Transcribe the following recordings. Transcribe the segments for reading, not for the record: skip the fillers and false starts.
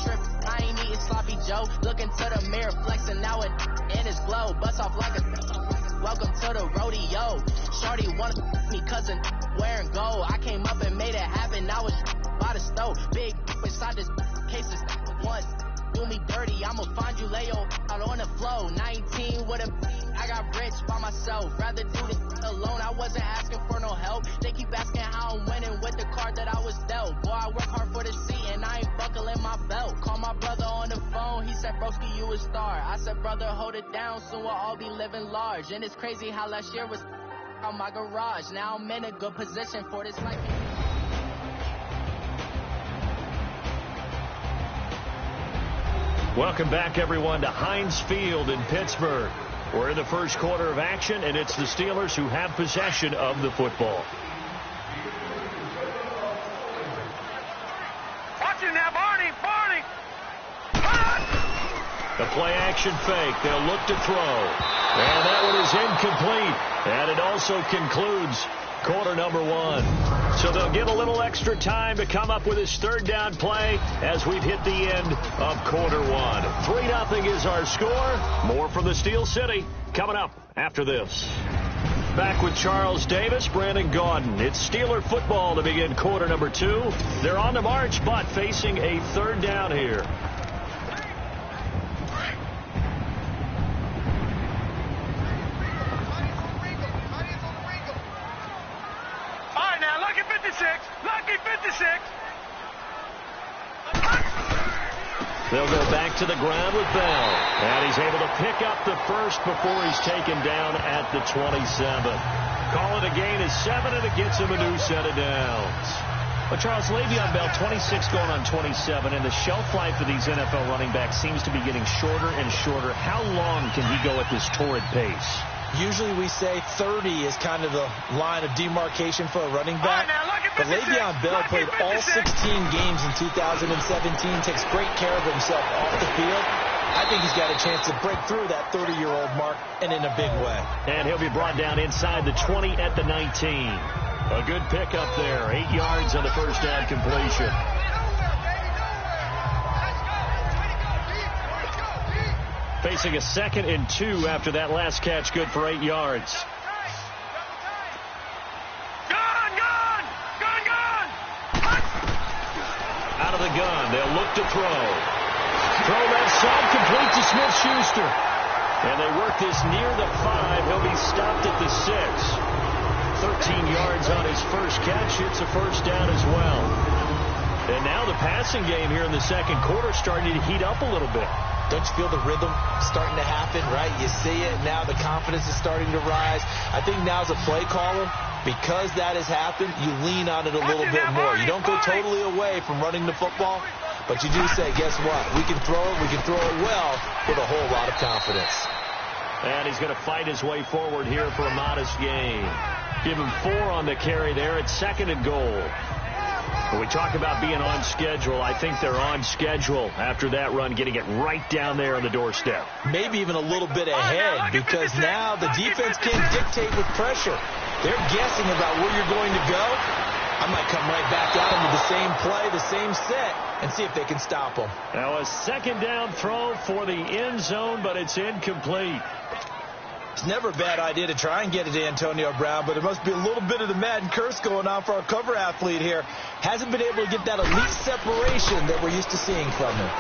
trip. I ain't eating sloppy Joe. Looking to the mirror, flexing now and in his glow. Bust off like a welcome to the rodeo. Shorty wanna me cousin wearing gold. I came up and made it happen. Now it's by the stove. Big inside this case is one. Do me dirty, I'ma find you, lay your out on the flow. 19 with a I got rich by myself. Rather do this alone. I wasn't asking for no help. They keep asking how I'm winning with the card that I was dealt. Boy, I work hard for the seat and I ain't buckling my belt. Call my brother on the phone. He said, broski, you a star. I said, brother, hold it down. Soon we'll all be living large. And it's crazy how last year was out my garage. Now I'm in a good position for this life. Welcome back, everyone, to Heinz Field in Pittsburgh. We're in the first quarter of action, and it's the Steelers who have possession of the football. Watch it now, Barney! The play-action fake. They'll look to throw. And that one is incomplete. And it also concludes quarter number one. So they'll get a little extra time to come up with his third down play as we've hit the end of quarter one. 3-0 is our score. More from the Steel City coming up after this. Back with Charles Davis, Brandon Gaudin. It's Steeler football to begin quarter number two. They're on the march, but facing a third down here. Lucky 56. They'll go back to the ground with Bell. And he's able to pick up the first before he's taken down at the 27. Call it a gain of 7, and it gets him a new set of downs. Well, Charles, Le'Veon Bell, 26 going on 27, and the shelf life of these NFL running backs seems to be getting shorter and shorter. How long can he go at this torrid pace? Usually we say 30 is kind of the line of demarcation for a running back. But Le'Veon Bell played all 16 games in 2017, takes great care of himself off the field. I think he's got a chance to break through that 30-year-old mark, and in a big way. And he'll be brought down inside the 20 at the 19. A good pickup there, 8 yards on the first down completion. Facing a 2nd and 2 after that last catch, good for 8 yards. Out of the gun, they'll look to throw. Throw left side, complete to Smith-Schuster. And they work this near the 5. He'll be stopped at the 6. 13 yards on his first catch. It's a first down as well. And now the passing game here in the second quarter starting to heat up a little bit. Don't you feel the rhythm starting to happen, right? You see it. Now the confidence is starting to rise. I think now as a play caller, because that has happened, you lean on it a little bit more. You don't go totally away from running the football, but you do say, guess what? We can throw it. We can throw it well with a whole lot of confidence. And he's going to fight his way forward here for a modest gain. Give him 4 on the carry there. It's 2nd and goal. When we talk about being on schedule, I think they're on schedule after that run, getting it right down there on the doorstep. Maybe even a little bit ahead, because now the defense can't dictate with pressure. They're guessing about where you're going to go. I might come right back at them with the same play, the same set, and see if they can stop them. Now a 2nd down throw for the end zone, but it's incomplete. It's never a bad idea to try and get it to Antonio Brown, but there must be a little bit of the Madden curse going on for our cover athlete here. Hasn't been able to get that elite separation that we're used to seeing from him.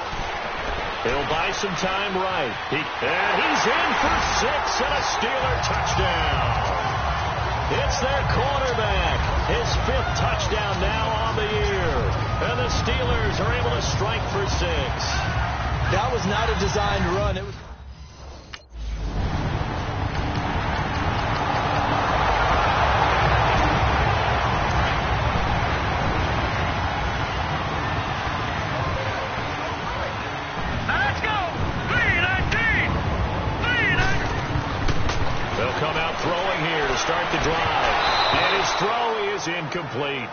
He'll buy some time right. And he's in for 6 and a Steeler touchdown. It's their quarterback. His 5th touchdown now on the year. And the Steelers are able to strike for 6. That was not a designed run. It was... Start the drive. And his throw is incomplete.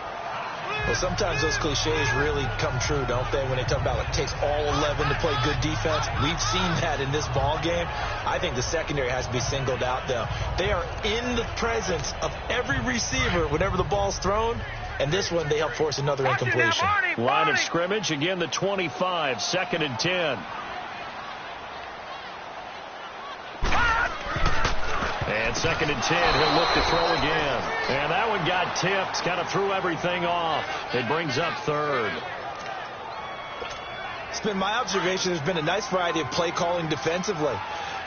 Well, sometimes those cliches really come true, don't they? When they talk about it takes all 11 to play good defense. We've seen that in this ball game. I think the secondary has to be singled out, though. They are in the presence of every receiver whenever the ball's thrown, and this one they help force another incompletion. Line of scrimmage, again the 25, 2nd and 10. And 2nd and 10, he'll look to throw again. And that one got tipped, kind of threw everything off. It brings up 3rd. It's been my observation there's been a nice variety of play calling defensively.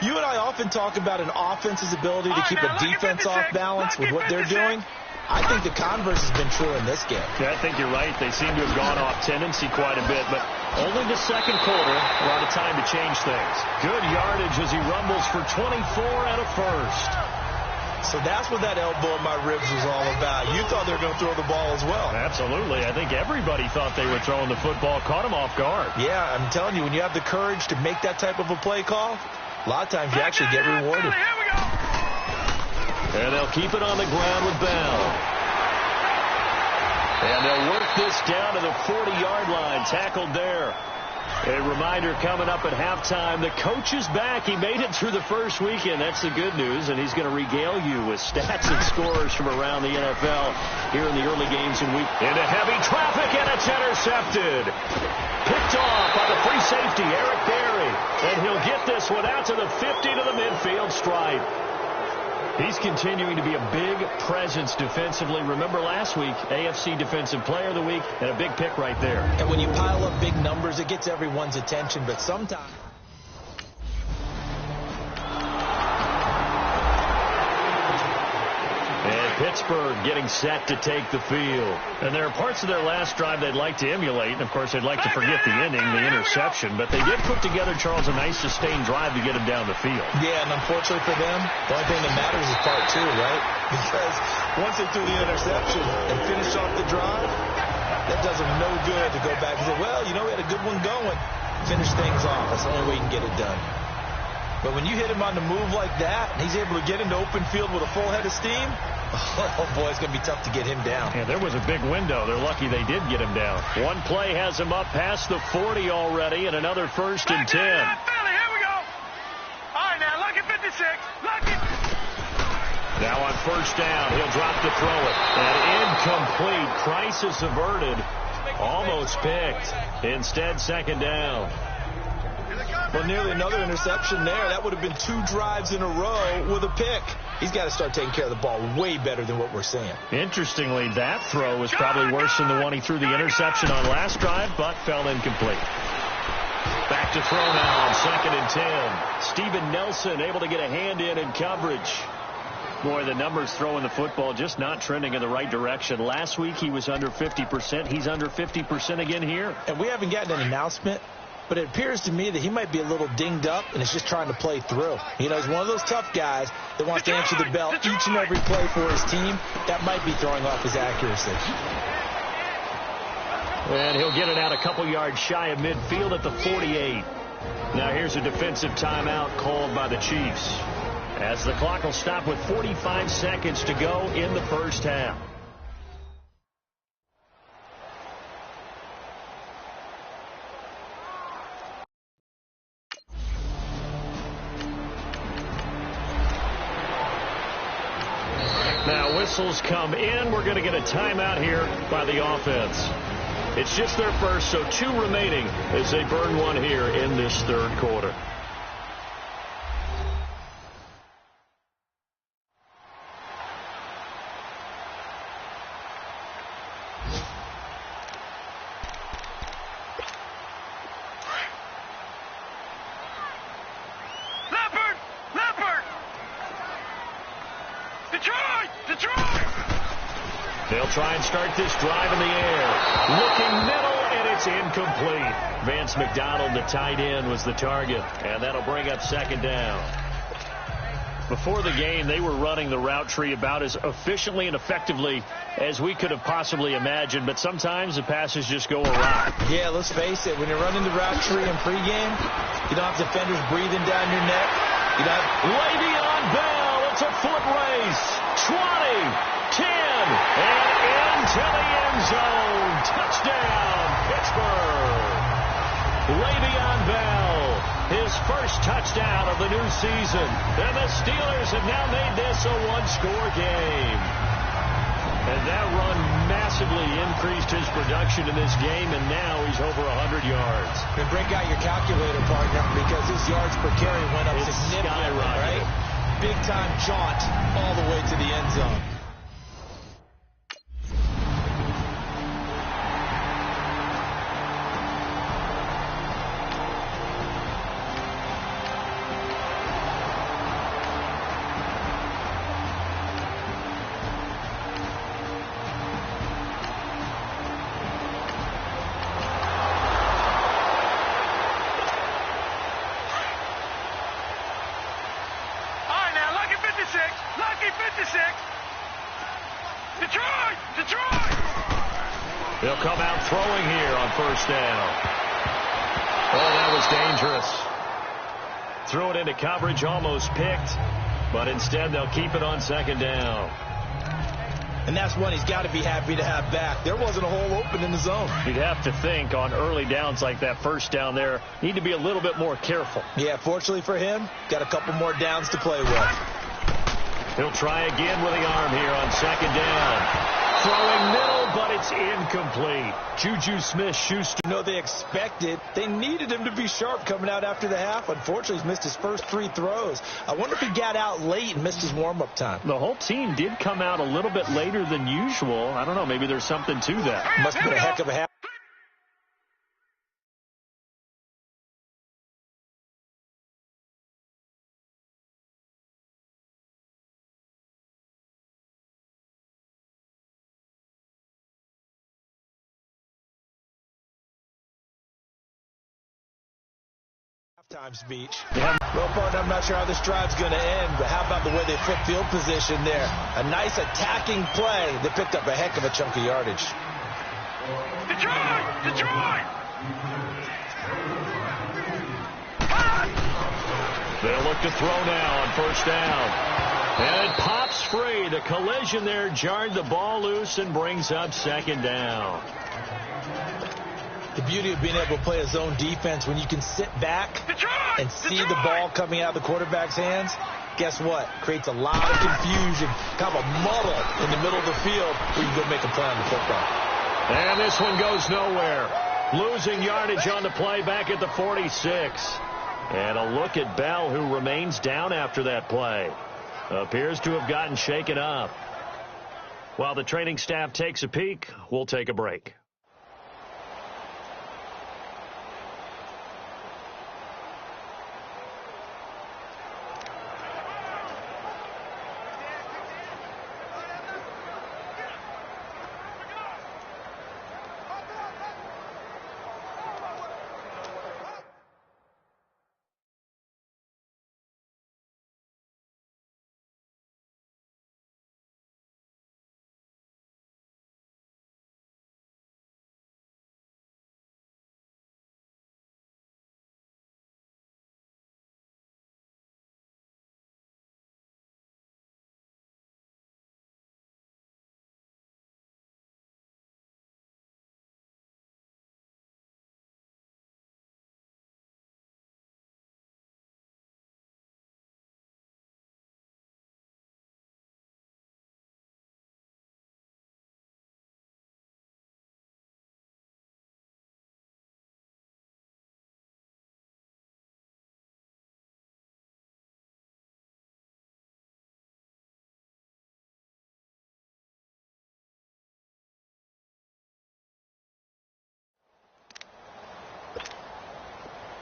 You and I often talk about an offense's ability to keep a defense off balance with what they're doing. I think the converse has been true in this game. Yeah, I think you're right. They seem to have gone off tendency quite a bit, but only the 2nd quarter, a lot of time to change things. Good yardage as he rumbles for 24 and a first. So that's what that elbow in my ribs was all about. You thought they were going to throw the ball as well. Absolutely. I think everybody thought they were throwing the football, caught him off guard. Yeah, I'm telling you, when you have the courage to make that type of a play call, a lot of times you actually get rewarded. And they'll keep it on the ground with Bell. And they'll work this down to the 40-yard line, tackled there. A reminder coming up at halftime, the coach is back. He made it through the first weekend. That's the good news, and he's going to regale you with stats and scores from around the NFL here in the early games and week. Into heavy traffic, and it's intercepted. Picked off by the free safety, Eric Berry. And he'll get this one out to the 50 to the midfield stripe. He's continuing to be a big presence defensively. Remember last week, AFC Defensive Player of the Week, and a big pick right there. And when you pile up big numbers, it gets everyone's attention, but sometimes... Pittsburgh getting set to take the field. And there are parts of their last drive they'd like to emulate. And, of course, they'd like to forget the ending, the interception. But they did put together, Charles, a nice sustained drive to get him down the field. Yeah, and unfortunately for them, the only thing that matters is part 2, right? Because once they threw the interception and finished off the drive, that does them no good to go back and say, well, you know, we had a good one going. Finish things off. That's the only way you can get it done. But when you hit him on the move like that, and he's able to get into open field with a full head of steam, oh, boy, it's going to be tough to get him down. Yeah, there was a big window. They're lucky they did get him down. One play has him up past the 40 already, and another 1st and 10. Here we go. All right, now, lucky 56. Lucky. Now on 1st down, he'll drop to throw it. And incomplete. Crisis averted. Almost picked. Instead, 2nd down. Well, nearly another interception there. That would have been 2 drives in a row with a pick. He's got to start taking care of the ball way better than what we're seeing. Interestingly, that throw was probably worse than the one he threw the interception on last drive, but fell incomplete. Back to throw now on 2nd and 10. Steven Nelson able to get a hand in coverage. Boy, the numbers throwing the football just not trending in the right direction. Last week he was under 50%. He's under 50% again here. And we haven't gotten an announcement, but it appears to me that he might be a little dinged up and is just trying to play through. You know, he's one of those tough guys that wants to answer the bell each and every play for his team. That might be throwing off his accuracy. And he'll get it out a couple yards shy of midfield at the 48. Now here's a defensive timeout called by the Chiefs, as the clock will stop with 45 seconds to go in the first half. Now whistles come in. We're going to get a timeout here by the offense. It's just their first, so 2 remaining as they burn one here in this 3rd quarter. They'll try and start this drive in the air. Looking middle, and it's incomplete. Vance McDonald, the tight end, was the target, and that'll bring up 2nd down. Before the game, they were running the route tree about as efficiently and effectively as we could have possibly imagined, but sometimes the passes just go awry. Yeah, let's face it. When you're running the route tree in pregame, you don't have defenders breathing down your neck. You don't have... Le'Veon Bell, it's a foot race. 20, 10, and into the end zone. Touchdown, Pittsburgh. Le'Veon Bell, his first touchdown of the new season. And the Steelers have now made this a 1-score game. And that run massively increased his production in this game, and now he's over 100 yards. And break out your calculator, partner, because his yards per carry went up It's significantly, right? Big-time jaunt all the way to the end zone. He'll come out throwing here on first down. Oh, that was dangerous. Threw it into coverage, almost picked, but instead they'll keep it on second down. And that's one he's got to be happy to have back. There wasn't a hole open in the zone. You'd have to think on early downs like that first down there, need to be a little bit more careful. Yeah, fortunately for him, got a couple more downs to play with. He'll try again with the arm here on second down. Throwing middle, but it's incomplete. Juju Smith-Schuster. No, they expected. They needed him to be sharp coming out after the half. Unfortunately, he's missed his first 3 throws. I wonder if he got out late and missed his warm-up time. The whole team did come out a little bit later than usual. I don't know, maybe there's something to that. Must have been a heck of a half. Halftime speech. Yeah. Well, partner, I'm not sure how this drive's going to end, but how about the way they flip field position there? A nice attacking play that picked up a heck of a chunk of yardage. Detroit! Detroit! They'll look to throw now on first down. And it pops free. The collision there jarred the ball loose and brings up second down. The beauty of being able to play a zone defense when you can sit back and see the ball coming out of the quarterback's hands, guess what? Creates a lot of confusion, kind of a muddle in the middle of the field where you go make a play on the football. And this one goes nowhere. Losing yardage on the play back at the 46. And a look at Bell, who remains down after that play. Appears to have gotten shaken up. While the training staff takes a peek, we'll take a break.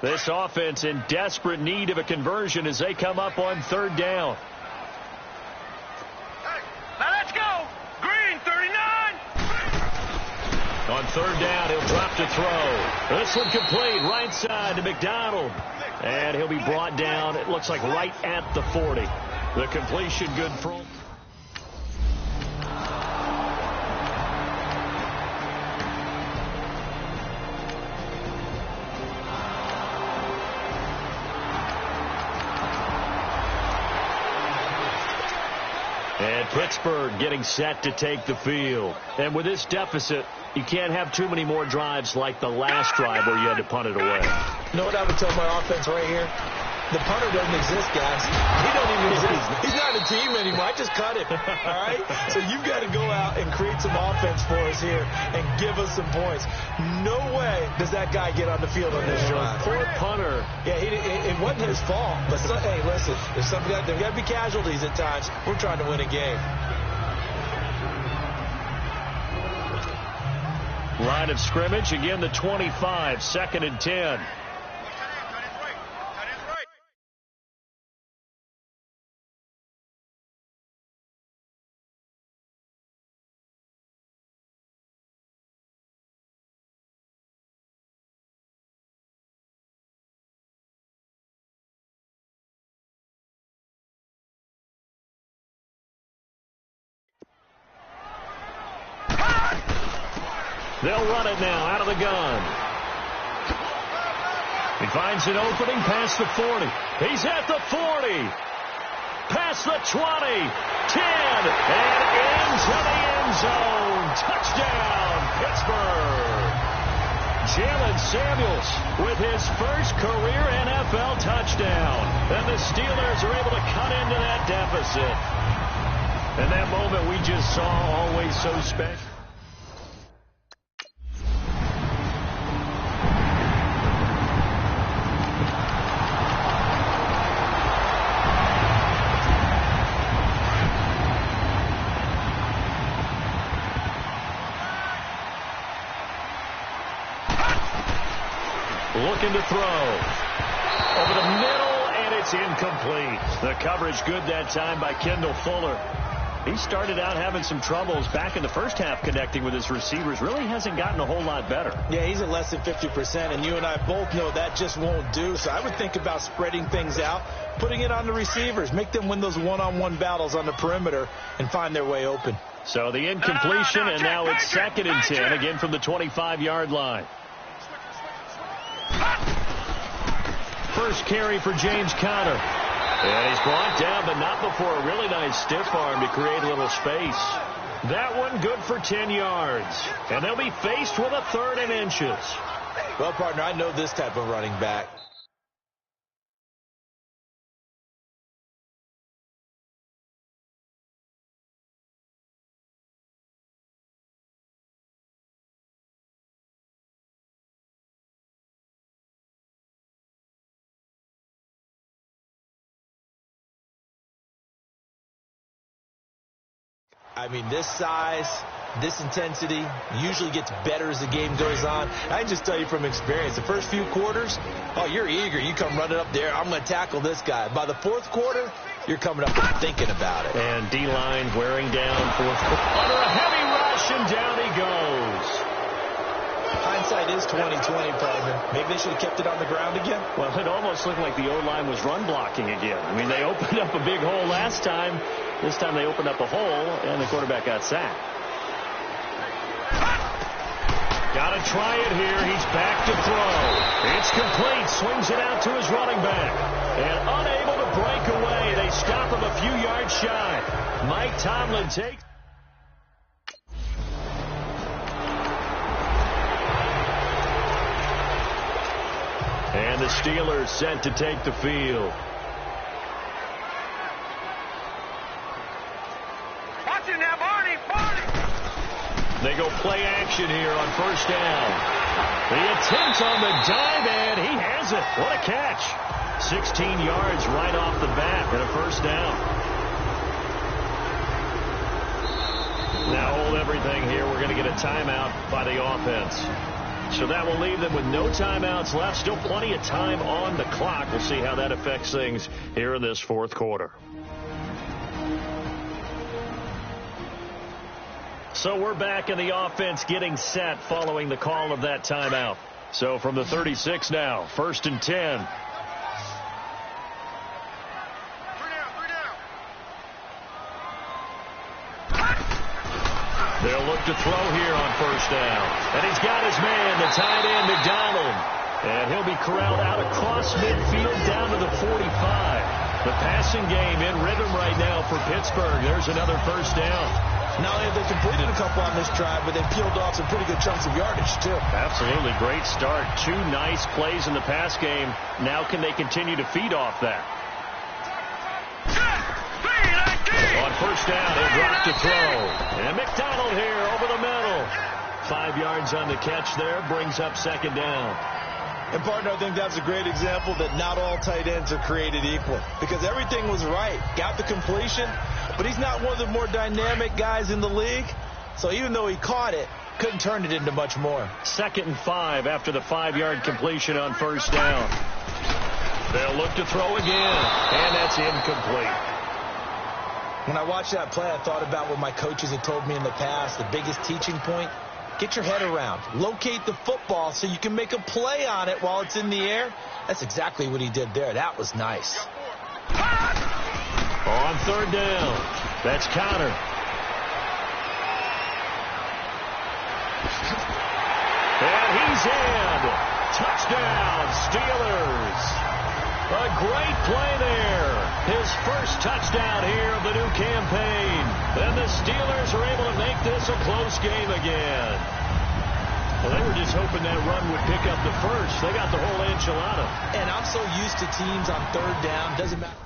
This offense in desperate need of a conversion as they come up on third down. Hey, now let's go. Green, 39. On third down, he'll drop to throw. This one complete, right side to McDonald. And he'll be brought down, it looks like right at the 40. The completion good for... And Pittsburgh getting set to take the field. And with this deficit, you can't have too many more drives like the last drive where you had to punt it away. You know what I would tell my offense right here? The punter doesn't exist, guys. He don't even exist. He's not a team anymore. I just cut him. All right? So you've got to go out and create some offense for us here and give us some points. No way does that guy get on the field on this drive. Poor punter. Yeah, it wasn't his fault. But, hey, listen, there's got to be casualties at times. We're trying to win a game. Line of scrimmage, again the 25, 2nd and 10. They'll run it now out of the gun. He finds an opening past the 40. He's at the 40. Past the 20. 10. And into the end zone. Touchdown, Pittsburgh. Jalen Samuels with his first career NFL touchdown. And the Steelers are able to cut into that deficit. And that moment we just saw, always so special. Looking to throw. Over the middle, and it's incomplete. The coverage good that time by Kendall Fuller. He started out having some troubles back in the first half connecting with his receivers. Really hasn't gotten a whole lot better. Yeah, he's at less than 50%, and you and I both know that just won't do. So I would think about spreading things out, putting it on the receivers, make them win those one-on-one battles on the perimeter and find their way open. So the incompletion, and now it's 2nd and 10, again from the 25-yard line. First carry for James Conner. And he's brought down, but not before a really nice stiff arm to create a little space. That one good for 10 yards. And they'll be faced with a 3rd and inches. Well, partner, I know this type of running back. I mean, this size, this intensity usually gets better as the game goes on. I can just tell you from experience, the first few quarters, oh, you're eager. You come running up there, I'm going to tackle this guy. By the 4th quarter, you're coming up and thinking about it. And D-line wearing down 4th quarter. Under a heavy rush, and down he goes. Hindsight is 20/20, partner. Maybe they should have kept it on the ground again. Well, it almost looked like the O-line was run blocking again. I mean, they opened up a big hole last time. This time they opened up a hole, and the quarterback got sacked. Got to try it here. He's back to throw. It's complete. Swings it out to his running back. And unable to break away. They stop him a few yards shy. Mike Tomlin takes. And the Steelers set to take the field. Watch it now, Barney. They go play action here on 1st down. The attempt on the dive, and he has it. What a catch. 16 yards right off the bat and a 1st down. Now hold everything here. We're going to get a timeout by the offense. So that will leave them with no timeouts left. Still plenty of time on the clock. We'll see how that affects things here in this 4th quarter. So we're back in the offense getting set following the call of that timeout. So from the 36 now, 1st and 10. They'll look to throw here on 1st down. And he's got his man, the tight end, McDonald. And he'll be corralled out across midfield down to the 45. The passing game in rhythm right now for Pittsburgh. There's another 1st down. Not only have they completed a couple on this drive, but they've peeled off some pretty good chunks of yardage, too. Absolutely. Great start. 2 nice plays in the pass game. Now can they continue to feed off that? On first down, he'll drop to throw. And McDonald here over the middle. 5 yards on the catch there. Brings up second down. And, partner, I think that's a great example that not all tight ends are created equal. Because everything was right. Got the completion, but he's not one of the more dynamic guys in the league. So even though he caught it, couldn't turn it into much more. 2nd and 5 after the 5-yard completion on first down. They'll look to throw again, and that's incomplete. When I watched that play, I thought about what my coaches had told me in the past. The biggest teaching point, get your head around. Locate the football so you can make a play on it while it's in the air. That's exactly what he did there. That was nice. On third down, that's Connor. And he's in. Touchdown, Steelers. A great play there. His first touchdown here of the new campaign. And the Steelers are able to make this a close game again. Well, they were just hoping that run would pick up the first. They got the whole enchilada. And I'm so used to teams on third down. Doesn't matter.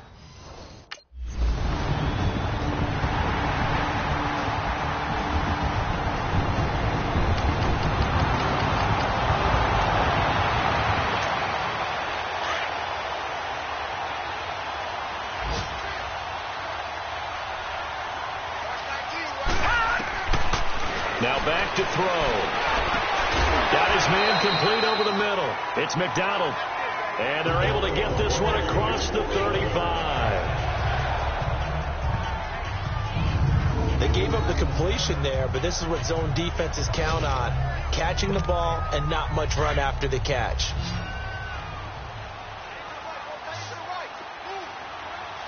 Now back to throw. Got his man complete over the middle. It's McDonald. And they're able to get this one across the 35. They gave up the completion there, but this is what zone defenses count on. Catching the ball and not much run after the catch.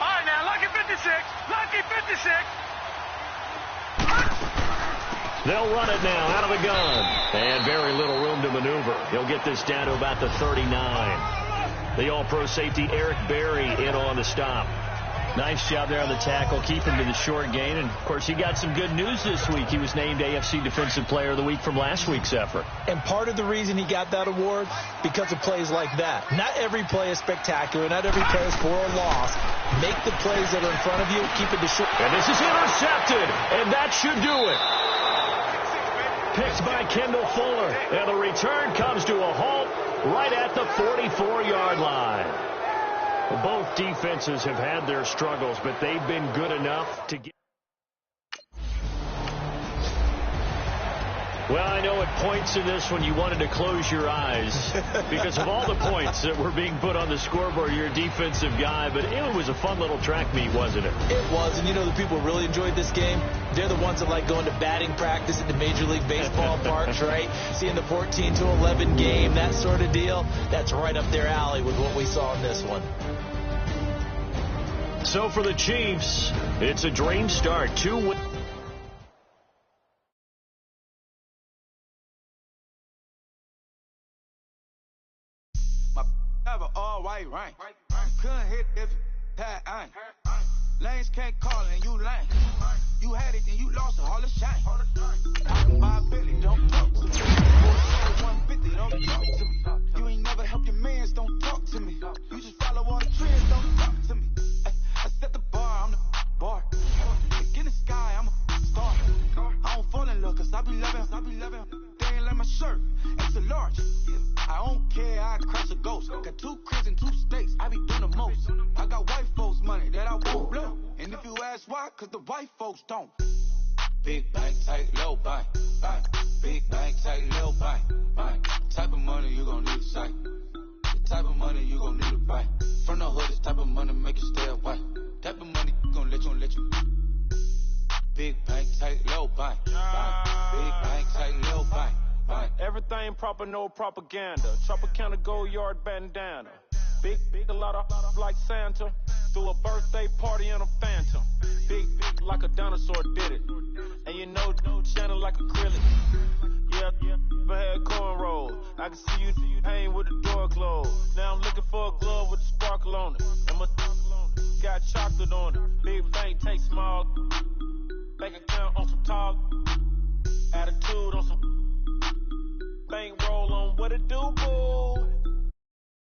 All right, now, lucky 56. Lucky 56. They'll run it now out of the gun. And very little room to maneuver. He'll get this down to about the 39. The all-pro safety Eric Berry in on the stop. Nice job there on the tackle. Keep him to the short gain. And, of course, he got some good news this week. He was named AFC Defensive Player of the Week from last week's effort. And part of the reason he got that award, because of plays like that. Not every play is spectacular. Not every play is for a loss. Make the plays that are in front of you. Keep it to short. And this is intercepted. And that should do it. Picked by Kendall Fuller. And the return comes to a halt right at the 44-yard line. Both defenses have had their struggles, but they've been good enough to get. Well, I know at points in this one you wanted to close your eyes because of all the points that were being put on the scoreboard. You're a defensive guy, but it was a fun little track meet, wasn't it? It was, and you know the people who really enjoyed this game? They're the ones that like going to batting practice at the Major League Baseball parks, right? Seeing the 14-11 game, that sort of deal. That's right up their alley with what we saw in this one. So for the Chiefs, it's a dream start. 2 wins. All white rank. Couldn't hit if that ain't. Lanes can't call and you lame. You had it and you lost it, all the shame. Talking about Billy, don't talk to me. 150, don't talk to me. You ain't never help your mans, don't talk to me. You just follow all the trends, don't talk to me. I set the bar, I'm the bar. In the sky, I'm a star. I don't fall in love, cause I be loving. They ain't like my shirt, it's a large. I don't care, I cross a ghost. Got 2 cribs and 2 states, I be doing the most. I got white folks money that I won't blow. And if you ask why, cause the white folks don't. Big bank, tight, low bank. Big bank, tight, low bank. Type of money you gon' need a sight. The type of money you gon' need a buy. From the hood, this type of money make you stay away. Type of money gon' let you. Big bank, tight, low bank. Big bank, tight, low bank. Everything proper, no propaganda. Tropicana gold yard bandana. Big, a lot of like Santa. Threw a birthday party in a phantom. Big, like a dinosaur did it. And you know, shining like acrylic. Yeah, but had cornrows. I can see you hang with the door closed. Now I'm looking for a glove with a sparkle on it. And my got chocolate on it. Big bank take small. bank account on some talk, attitude on some bankroll on what it do, boo.